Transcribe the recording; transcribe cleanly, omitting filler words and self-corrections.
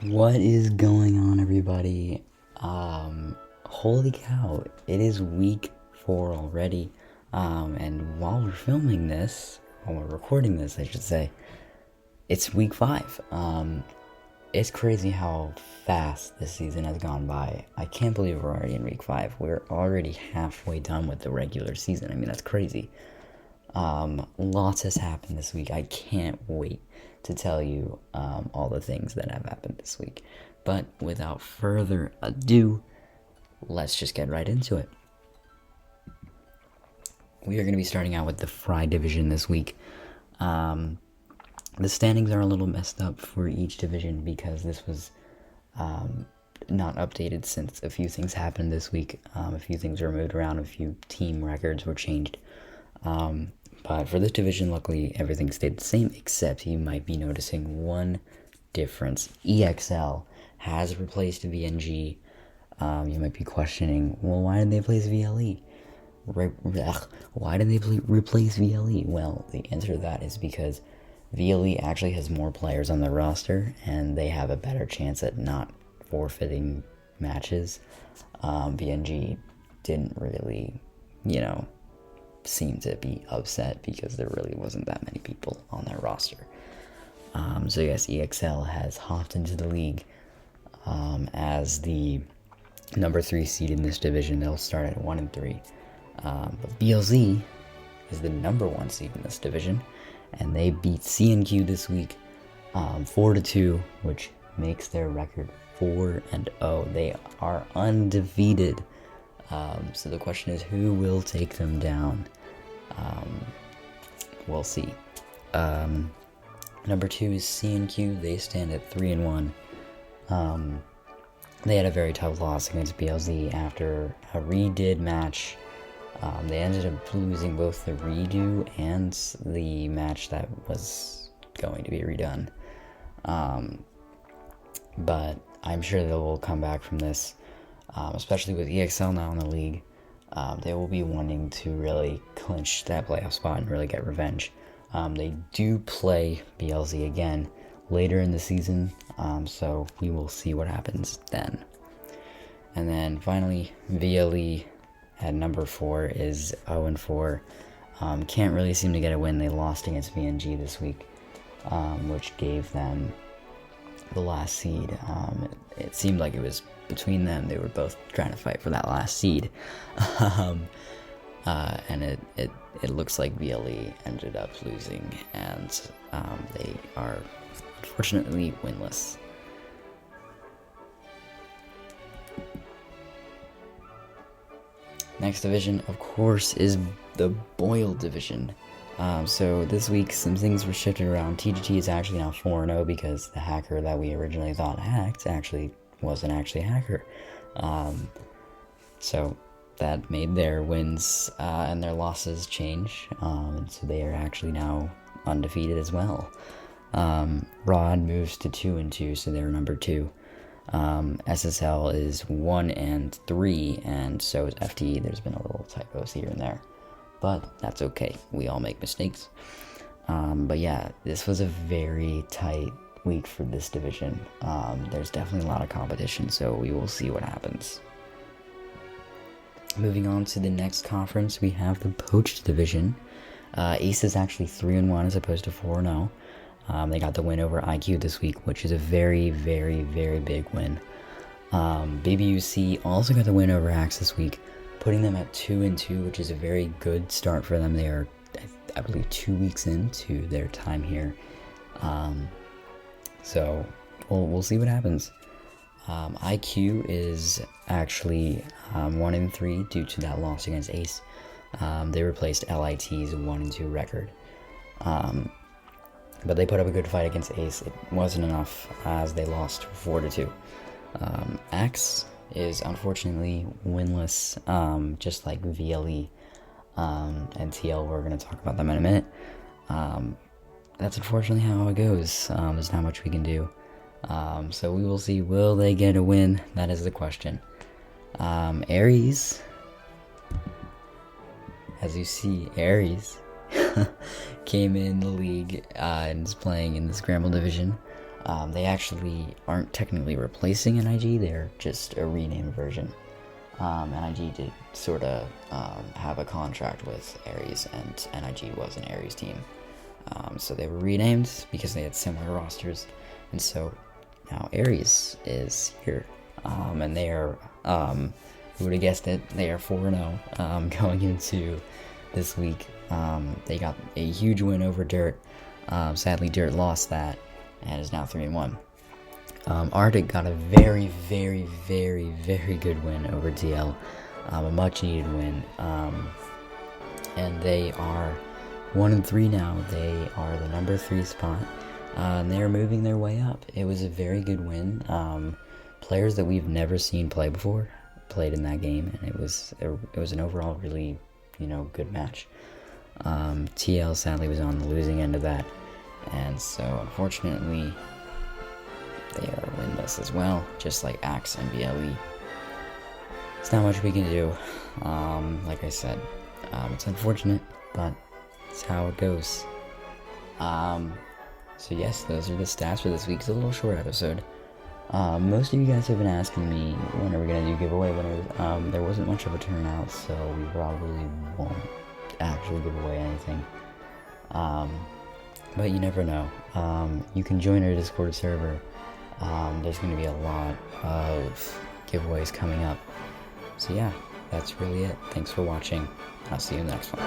What is going on, everybody? Holy cow, it is week 4 already. And while we're filming this, while we're recording this, I should say, it's week 5. It's crazy how fast this season has gone by. I can't believe we're already in week 5. We're already halfway done with the regular season. I mean, that's crazy. Lots has happened this week. I can't wait to tell you all the things that have happened this week. But without further ado, let's just get right into it. We are going to be starting out with the Fry division this week. The standings are a little messed up for each division because this was not updated since a few things happened this week. A few things were moved around, a few team records were changed. But for this division, luckily, everything stayed the same, except you might be noticing one difference. EXL has replaced VNG. You might be questioning, well, why did they replace VLE? Why did they replace VLE? Well, the answer to that is because VLE actually has more players on their roster, and they have a better chance at not forfeiting matches. VNG didn't really, seem to be upset because there really wasn't that many people on their roster. So yes, EXL has hopped into the league as the number 3 seed in this division. They'll start at 1 and 3. But BLZ is the number 1 seed in this division, and they beat CNQ this week 4-2, which makes their record 4-0. They are undefeated. So the question is, who will take them down? We'll see. Number 2 is CNQ. They stand at 3-1. They had a very tough loss against BLZ after a redid match. They ended up losing both the redo and the match that was going to be redone. But I'm sure they will come back from this, especially with EXL now in the league. They will be wanting to really clinch that playoff spot and really get revenge. They do play BLZ again later in the season, so we will see what happens then. And then finally, VLE at number 4 is 0-4. Can't really seem to get a win. They lost against VNG this week, which gave them the last seed. It seemed like it was between them. They were both trying to fight for that last seed. And it looks like VLE ended up losing, and they are unfortunately winless. Next division, of course, is the Boyle division. So this week, some things were shifted around. TGT is actually now 4-0 because the hacker that we originally thought hacked actually wasn't actually a hacker. So that made their wins and their losses change. And so they are actually now undefeated as well. Rod moves to 2-2, so they're number 2. SSL is 1-3, and so is FTE. There's been a little typos here and there, but that's okay. We all make mistakes. But yeah, this was a very tight week for this division. There's definitely a lot of competition, so we will see what happens. Moving on to the next conference, we have the Poached division. Ace is actually 3-1 as opposed to 4-0. They got the win over IQ this week, which is a very, very, very big win. BBUC also got the win over Axe this week, putting them at 2-2, which is a very good start for them. They are, I believe, 2 weeks into their time here. So we'll see what happens. IQ is actually 1-3 due to that loss against Ace. They replaced LIT's 1-2 record. But they put up a good fight against Ace. It wasn't enough as they lost 4-2. Axe is unfortunately winless, just like VLE and TL. We're going to talk about them in a minute. That's unfortunately how it goes. There's not much we can do. So we will see. Will they get a win? That is the question. Aries, as you see, Aries came in the league and is playing in the Scramble division. They actually aren't technically replacing NIG, they're just a renamed version. NIG did sort of have a contract with Ares, and NIG was an Ares team. So they were renamed because they had similar rosters, and so now Ares is here, and they are, who would have guessed it, they are 4-0 going into this week. They got a huge win over Dirt. Sadly, Dirt lost that and is now 3-1. Arctic got a very, very, very, very good win over DL, a much needed win, and they are 1-3 now. They are the number 3 spot, and they are moving their way up. It was a very good win. Players that we've never seen play before played in that game, and it was an overall really, good match. TL sadly was on the losing end of that, and so unfortunately they are winless as well, just like Axe and BLE. It's not much we can do. Like I said, it's unfortunate, but it's how it goes. So yes, those are the stats for this week. It's a little short episode. Most of you guys have been asking me when are we gonna do giveaway winners. There wasn't much of a turnout, so we probably won't actually give away anything. But you never know. You can join our Discord server. There's going to be a lot of giveaways coming up. So yeah, that's really it. Thanks for watching. I'll see you in the next one.